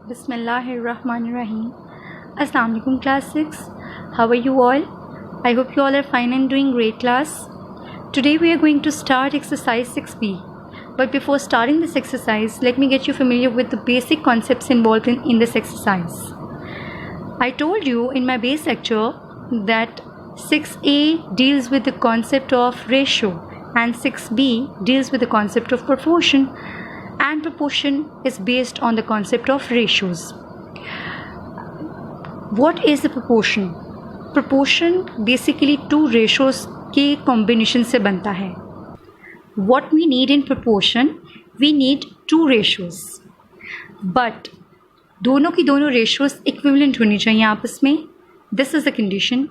Bismillahirrahmanirrahim. Assalamu alaikum class 6. How are you all? I hope you all are fine and doing great class. Today we are going to start exercise 6b. But before starting this exercise, let me get you familiar with the basic concepts involved in this exercise. I told you in my base lecture that 6a deals with the concept of ratio and 6b deals with the concept of proportion, and proportion is based on the concept of ratios. What is the proportion? Proportion basically two ratios के combination से बनता है. What we need in proportion? We need two ratios. But दोनों की दोनों ratios equivalent होनी चाहिए आपस में. This is the condition.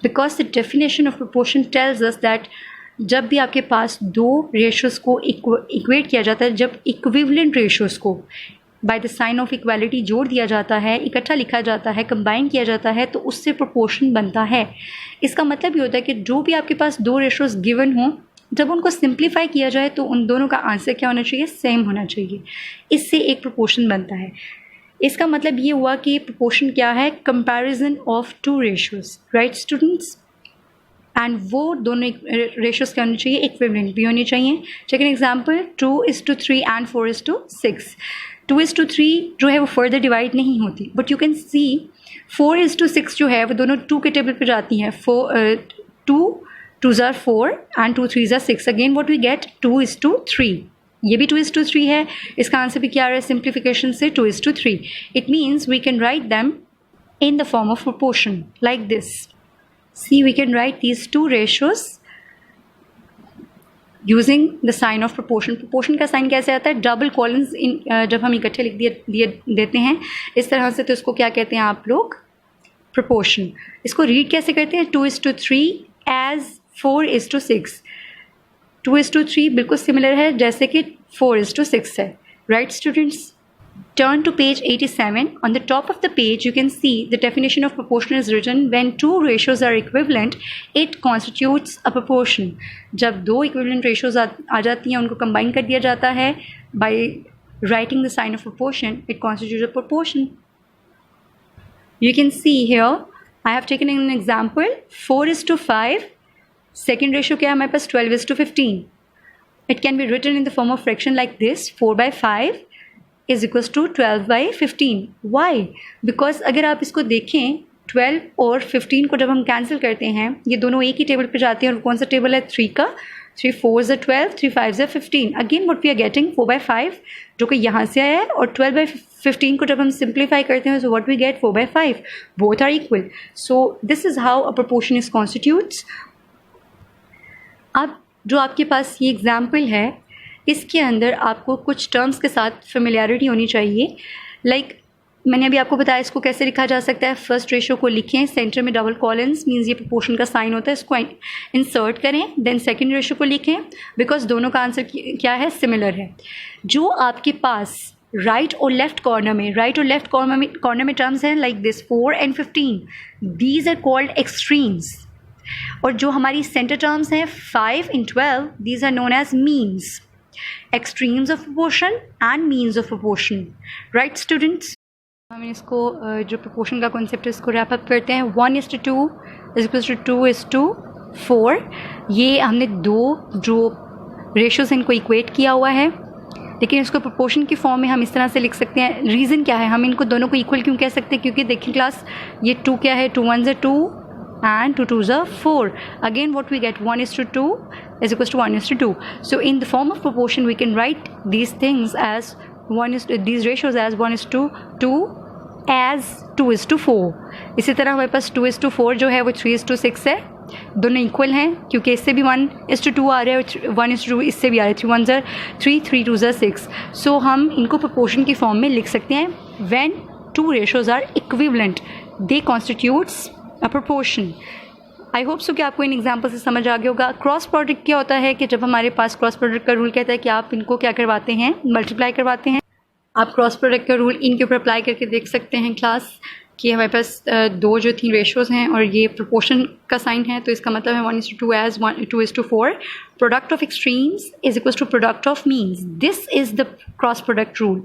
Because the definition of proportion tells us that जब भी आपके पास दो रेशियोज़ को इक्वेट किया जाता है, जब इक्विवेलेंट रेशियोज़ को by the sign of equality जोड़ दिया जाता है, इकट्ठा लिखा जाता है, कंबाइन किया जाता है, तो उससे प्रोपोर्शन बनता है. इसका मतलब ये होता है कि जो भी आपके पास दो रेशियोज़ गिवन हों, जब उनको सिंप्लीफाई किया जाए तो उन दोनों का आंसर क्या होना चाहिए? सेम होना चाहिए. इससे एक प्रोपोर्शन बनता है. इसका मतलब ये हुआ कि प्रोपोर्शन क्या है? Comparison of two ratios. Right students? And वो दोनों रेशियोज़ क्या होनी चाहिए? इक्विवेलेंट भी होनी चाहिए. Take an example, 2:3 and 4:6. 2:3 जो है वो फर्दर डिवाइड नहीं होती, बट यू कैन सी 4:6 जो है वो दोनों 2 के टेबल पे जाती हैं. 2 2s are 4 and 2 3s are 6. Again what we get? 2:3. ये भी 2:3 है. इसका आंसर भी क्या आ रहा है? सिंप्लीफिकेशन से 2:3. It means we can write them in the form of proportion like this. See, we can write these two ratios using the sign of proportion. Proportion का साइन कैसे आता है? डबल कॉलम्स जब हम इकट्ठे लिख देते हैं इस तरह से, तो इसको क्या कहते हैं आप लोग? proportion. इसको रीड कैसे करते हैं? 2:3 as 4:6. 2:3 बिल्कुल सिमिलर है जैसे कि 4:6 है. Right students? Turn to page 87. On the top of the page, you can see the definition of proportion is written. When two ratios are equivalent, it constitutes a proportion. जब दो equivalent ratios आ जाती हैं, उनको combine कर दिया जाता है by writing the sign of proportion, it constitutes a proportion. You can see here, I have taken an example, 4:5. Second ratio क्या है हमारे पास? 12:15. It can be written in the form of fraction like this: 4/5 is equals to 12/15. Why? Because अगर आप इसको देखें, 12 और 15 को जब हम कैंसिल करते हैं, ये दोनों एक ही टेबल पे जाते हैं. और कौन सा टेबल है? 3 का. 3 4s are 12, 3 5s are 15. Again what we are getting? 4/5 जो कि यहाँ से आया है, और 12/15 को जब हम सिंप्लीफाई करते हैं, so what we get? 4/5. Both are equal. So this is how a proportion is constitutes. अब जो आपके पास ये एग्जाम्पल है, इसके अंदर आपको कुछ टर्म्स के साथ फेमिलियरिटी होनी चाहिए. लाइक मैंने अभी आपको बताया इसको कैसे लिखा जा सकता है. फर्स्ट रेशियो को लिखें, सेंटर में डबल कॉलम्स मीन्स ये प्रोपोर्शन का साइन होता है, इसको इंसर्ट करें. देन सेकंड रेशियो को लिखें बिकॉज दोनों का आंसर क्या है? सिमिलर है. जो आपके पास राइट और लेफ्ट कॉर्नर में टर्म्स हैं like this 4 and 15, these are called extremes. और जो हमारी सेंटर टर्म्स हैं 5 and 12, these are known as means. Extremes of proportion and means of proportion. Right students? हम इसको जो proportion का concept है इसको wrap up करते हैं. 1:2 is equals to 2:4. ये हमने दो जो ratios इनको equate किया हुआ है, लेकिन इसको proportion की form में हम इस तरह से लिख सकते हैं. रीज़न क्या है? हम इनको दोनों को equal क्यों कह सकते हैं? क्योंकि देखिए क्लास, ये 2 क्या है? 2 1s are 2 and 2 2s are 4. Again what we get? 1:2 is equals to 1:2. So in the form of proportion we can write these things as these ratios as 1:2 as 2:4. इसी तरह हमारे पास 2:4 जो है वो 3:6 है. दोनों इक्वल हैं क्योंकि इससे भी 1:2 आ रहा है और 1:2 इससे भी आ रहा है. 3 1s are 3, 3 2s are 6. So हम इनको proportion की फॉर्म में लिख सकते हैं. When two ratios are equivalent, they constitutes a proportion. I hope so कि आपको इन एग्जाम्पल से समझ आ गया होगा. क्रॉस प्रोडक्ट क्या होता है कि जब हमारे पास क्रॉस प्रोडक्ट का रूल कहता है कि आप इनको क्या करवाते हैं? मल्टीप्लाई करवाते हैं. आप क्रॉस प्रोडक्ट का रूल इनके ऊपर अप्लाई करके देख सकते हैं क्लास कि हमारे पास दो जो थी रेशोज़ हैं और ये प्रोपोर्शन का साइन है, तो इसका मतलब है 1:2 as 2:4. Product of extremes is equal to product of means. This is the cross product rule.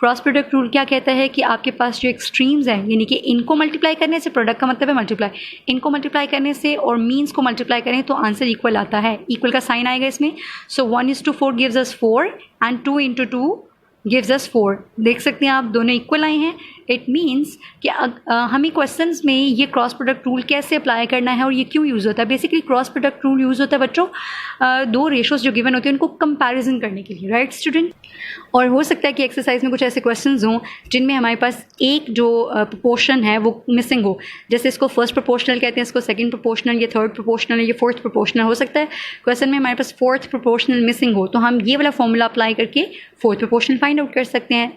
Cross product rule क्या कहता है कि आपके पास जो एक्सट्रीम्स हैं, यानी कि इनको मल्टीप्लाई करने से, प्रोडक्ट का मतलब है मल्टीप्लाई, इनको मल्टीप्लाई करने से और मीन्स को मल्टीप्लाई करें तो आंसर इक्वल आता है. इक्वल का साइन आएगा इसमें. सो 1:4 gives us 4 and 2:2 gives us 4. देख सकते हैं आप दोनों इक्वल आए हैं. इट मीन्स कि हमें क्वेश्चंस में ये क्रॉस प्रोडक्ट रूल कैसे अप्लाई करना है और ये क्यों यूज़ होता है. Basically cross product rule use होता है बच्चों दो रेशोज़ जो गिवन होती हैं उनको कंपैरिजन करने के लिए, राइट स्टूडेंट. और हो सकता है कि एक्सरसाइज में कुछ ऐसे क्वेश्चंस हों जिनमें हमारे पास एक जो प्रोपोर्शन है वो मिसिंग हो. जैसे इसको फर्स्ट प्रोपोर्शनल कहते हैं, इसको सेकंड प्रोपोर्शनल, ये थर्ड प्रोपोर्शनल, ये फोर्थ प्रोपोर्शनल. हो सकता है क्वेश्चन में हमारे पास फोर्थ प्रोपोर्शनल मिसिंग हो, तो हम ये वाला फॉर्मूला अप्लाई करके फोर्थ प्रोपोर्शनल फाइंड आउट कर सकते हैं.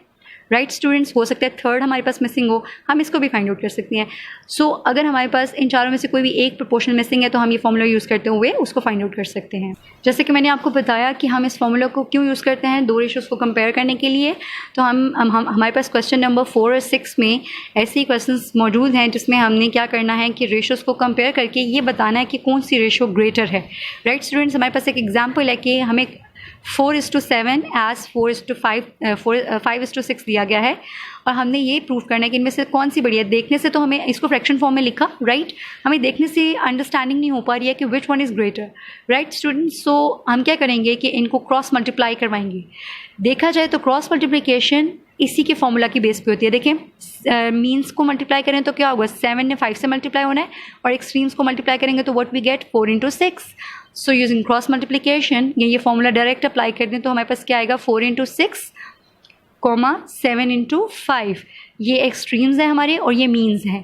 Right students. हो सकता है थर्ड हमारे पास मिसिंग हो, हम इसको भी फाइंड आउट कर सकते हैं. सो अगर हमारे पास इन चारों में से कोई भी एक प्रोपोर्शन मिसिंग है तो हम ये फॉर्मूला यूज़ करते हुए उसको फाइंड आउट कर सकते हैं. जैसे कि मैंने आपको बताया कि हम इस फॉर्मूला को क्यों यूज़ करते हैं, दो रेशोज़ को कंपेयर करने के लिए. तो हम हमारे पास क्वेश्चन नंबर 4 और 6 में ऐसे ही क्वेश्चन मौजूद हैं जिसमें हमने क्या करना है कि रेशोज़ को कंपेयर करके ये बताना है कि कौन सी रेशो ग्रेटर है. Right students. हमारे पास एक एग्जाम्पल है कि हमें 4:7 एज 5:6 दिया गया है और हमने ये प्रूव करना है कि इनमें से कौन सी बड़ी है. देखने से तो हमें इसको फ्रैक्शन फॉर्म में लिखा, राइट. हमें देखने से अंडरस्टैंडिंग नहीं हो पा रही है कि which one is greater. Right students. So हम क्या करेंगे कि इनको क्रॉस मल्टीप्लाई करवाएंगे. देखा जाए तो क्रॉस मल्टीप्लिकेशन इसी के फॉर्मूला की बेस पे होती है. देखें मीन्स को मल्टीप्लाई करें तो क्या होगा, 7 ने 5 से मल्टीप्लाई होना है और एक्सट्रीम्स को मल्टीप्लाई करेंगे तो what we get 4:6. So using cross multiplication ये फॉर्मूला डायरेक्ट अप्लाई कर दें तो हमारे पास क्या आएगा 4:6, 7:5. ये एक्सट्रीम्स हैं हमारे और ये मीन्स हैं.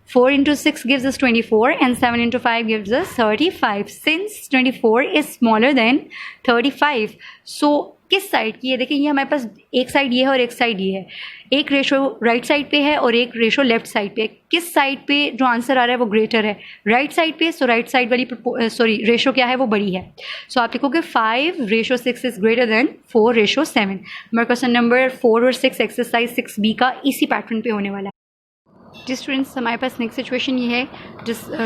4:6 gives us 24 and 7:5 gives us 35. Since 24 is smaller than 35, so किस साइड की है. देखिए ये हमारे पास एक साइड ये है और एक साइड ये है. एक रेशो राइट साइड पे है और एक रेशो लेफ्ट साइड पे. किस साइड पे जो आंसर आ रहा है वो ग्रेटर है, राइट साइड पे. सो राइट साइड वाली रेशो क्या है वो बड़ी है. सो आप लिखोगे 5:6 इज ग्रेटर देन 4:7. हमारा क्वेश्चन नंबर 4 और 6 एक्सरसाइज 6B का इसी पैटर्न पे होने वाला है. जी स्टूडेंट्स. हमारे पास नेक्स्ट सिचुएशन ये है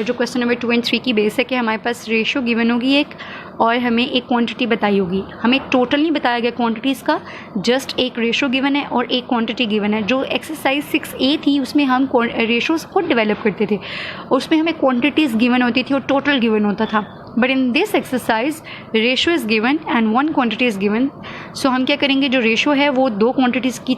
जो क्वेश्चन नंबर 2 और 3 की बेस है कि हमारे पास रेशो गिवन होगी एक और हमें एक क्वांटिटी बताई होगी. हमें टोटल नहीं बताया गया क्वांटिटीज़ का, जस्ट एक रेशो गिवन है और एक क्वांटिटी गिवन है. जो एक्सरसाइज 6A थी उसमें हम रेशोज़ खुद डेवलप करते थे और उसमें हमें क्वांटिटीज़ गिवन होती थी और टोटल गिवन होता था. But in this exercise ratio is given and one quantity is given. So हम क्या करेंगे, जो रेशो है वो दो क्वांटिटीज़ की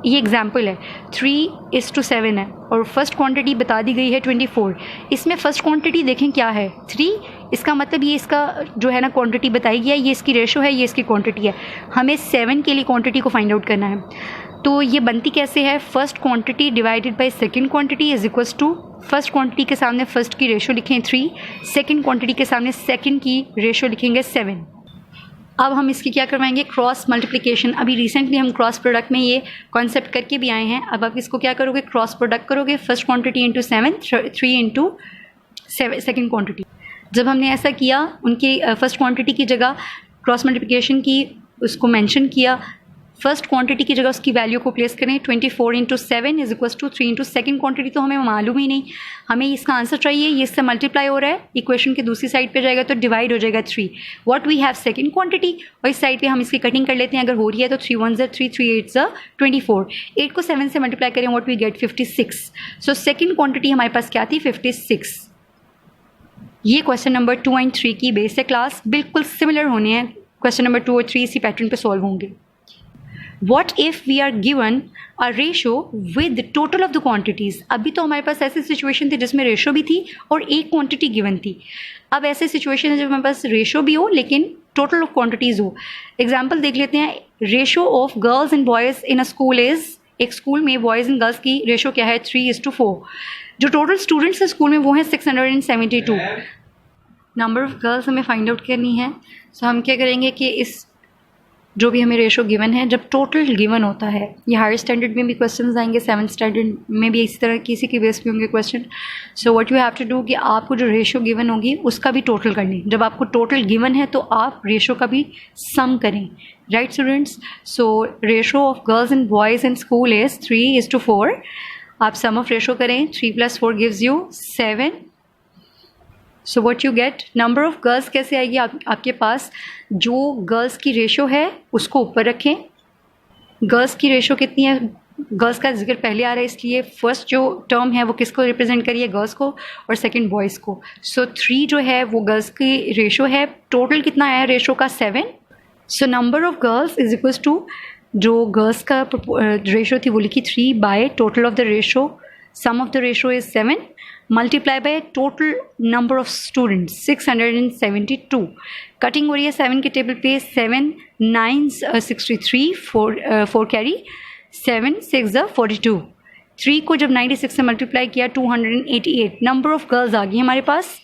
ये एग्जाम्पल है 3:7 है और फर्स्ट क्वांटिटी बता दी गई है 24. इसमें फर्स्ट क्वांटिटी देखें क्या है 3. इसका मतलब ये इसका जो है ना क्वांटिटी बताई गया है, ये इसकी रेशो है, ये इसकी क्वांटिटी है. हमें 7 के लिए क्वांटिटी को फाइंड आउट करना है. तो ये बनती कैसे है, first quantity divided by second quantity is equals to first quantity के सामने फर्स्ट की रेशो लिखें 3, सेकंड क्वांटिटी के सामने सेकंड की रेशो लिखेंगे 7. अब हम इसकी क्या करवाएंगे, क्रॉस मल्टीप्लिकेशन. अभी रिसेंटली हम क्रॉस प्रोडक्ट में ये कॉन्सेप्ट करके भी आए हैं. अब आप इसको क्या करोगे, क्रॉस प्रोडक्ट करोगे, first quantity into 7, 3 into second quantity. जब हमने ऐसा किया, उनकी फर्स्ट क्वांटिटी की जगह क्रॉस मल्टीप्लिकेशन की उसको मेंशन किया, फर्स्ट क्वांटिटी की जगह उसकी वैल्यू को प्लेस करें. 24 into 7 is equals to 3 into second quantity तो हमें मालूम ही नहीं, हमें इसका आंसर चाहिए. ये इससे मल्टीप्लाई हो रहा है, इक्वेशन की दूसरी साइड पे जाएगा तो डिवाइड हो जाएगा 3. What we have second quantity और इस साइड पे हम इसकी कटिंग कर लेते हैं. अगर हो रही है तो 3 1 3, 3 8 24. 8 को 7 से मल्टीप्लाई करें, what we get 56. So second quantity हमारे पास क्या थी 56. ये क्वेश्चन नंबर 2 और 3 की बेस है क्लास, बिल्कुल सिमिलर होने हैं. क्वेश्चन नंबर 2 और 3 इसी पैटर्न पे सॉल्व होंगे. What if we are given a ratio with the total of the quantities? अभी तो हमारे पास ऐसी सिचुएशन थी जिसमें रेशो भी थी और एक क्वांटिटी गिवन थी. अब ऐसे सिचुएशन है जब हमारे पास रेशो भी हो लेकिन टोटल ऑफ क्वांटिटीज़ हो. एग्जाम्पल देख लेते हैं. Ratio of girls and boys in a school is, एक स्कूल में बॉयज़ एंड गर्ल्स की रेशो क्या है 3:4. जो टोटल स्टूडेंट्स हैं स्कूल में वो हैं 672. नंबर ऑफ गर्ल्स हमें फाइंड आउट करनी है. सो हम क्या करेंगे कि इस जो भी हमें रेशो गिवन है, जब टोटल गिवन होता है, ये हायर स्टैंडर्ड में भी क्वेश्चंस आएंगे, 7th स्टैंडर्ड में भी इसी तरह किसी की बेस पे होंगे question. So what you have to do कि आपको जो रेशो गिवन होगी उसका भी टोटल करनी. जब आपको टोटल गिवन है तो आप रेशो का भी सम करें. Right students. So ratio of girls and boys in school is 3:4. आप सम ऑफ रेशो करें, 3 + 4 gives you 7. So what you get, number of girls कैसे आएगी आपके पास, जो गर्ल्स की रेशो है उसको ऊपर रखें. गर्ल्स की रेशो कितनी है, गर्ल्स का जिक्र पहले आ रहा है इसलिए फर्स्ट जो टर्म है वो किसको रिप्रेजेंट करिए, गर्ल्स को, और सेकंड बॉयज़ को. सो 3 जो है वो गर्ल्स की रेशो है. टोटल कितना आया रेशो का, 7. So number of girls is equals to, जो गर्ल्स का रेशो थी वो लिखी 3 by total of the ratio, sum of the ratio is 7 multiply by total number of students 672. Cutting हो रही है 7 के टेबल पे, 7 9s 63, 4 कैरी, 7 6 42. 3 को जब 96 से मल्टीप्लाई किया 288 नंबर ऑफ गर्ल्स आ गई हमारे पास,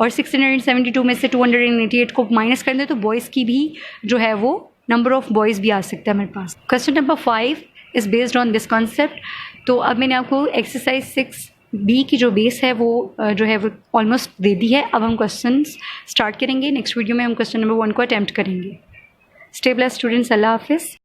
और 672 में से 288 को माइनस कर दें तो बॉयज़ की भी जो है वो नंबर ऑफ बॉयज़ भी आ सकता है हमारे पास. Question number 5 is based on this concept. तो अब मैंने आपको एक्सरसाइज 6B की जो बेस है वो जो है वो ऑलमोस्ट दे दी है. अब हम क्वेश्चन स्टार्ट करेंगे. नेक्स्ट वीडियो में हम क्वेश्चन नंबर 1 को अटैम्प्ट करेंगे. स्टे ब्लेस्ड स्टूडेंट्स, अल्लाह हाफिज़.